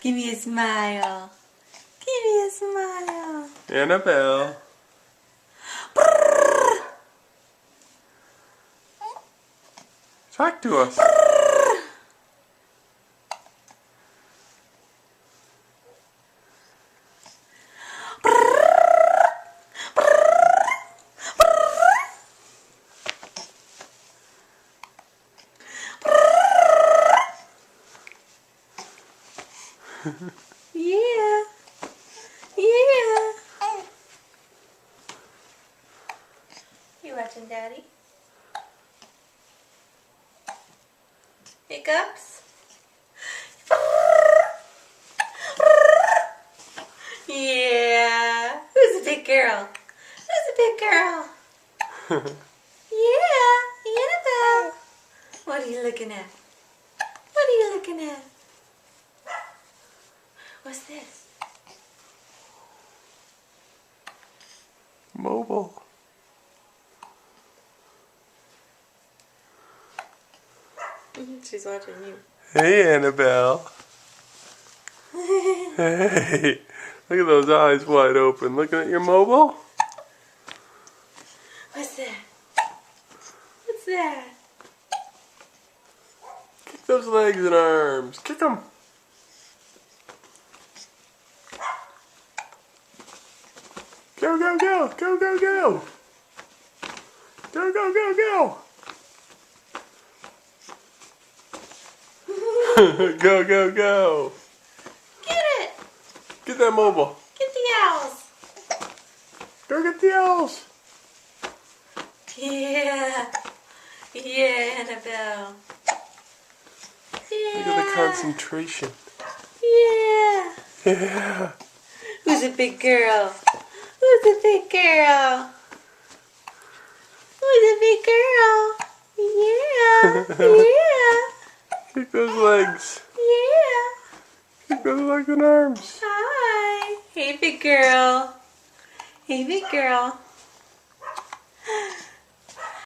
Give me a smile. Give me a smile. Annabelle. Talk to us. Yeah. Yeah. You watching Daddy? Hiccups? Yeah. Who's a big girl? Who's a big girl? Yeah. Annabelle. What are you looking at? What are you looking at? What's this? Mobile. She's watching you. Hey, Annabelle. Hey, look at those eyes wide open. Looking at your mobile? What's that? What's that? Kick those legs and arms. Kick them. Go, go, go. Go, go, go. Go, go, go, go. Go, go, go. Get it! Get that mobile. Get the owls! Go get the owls. Yeah. Yeah, Annabelle. Yeah. Look at the concentration. Yeah. Yeah. Who's a big girl? Who's a big girl? Who's a big girl? Yeah. Yeah. Kick those legs. Yeah. Kick those legs and arms. Hi. Hey, big girl. Hey, big girl.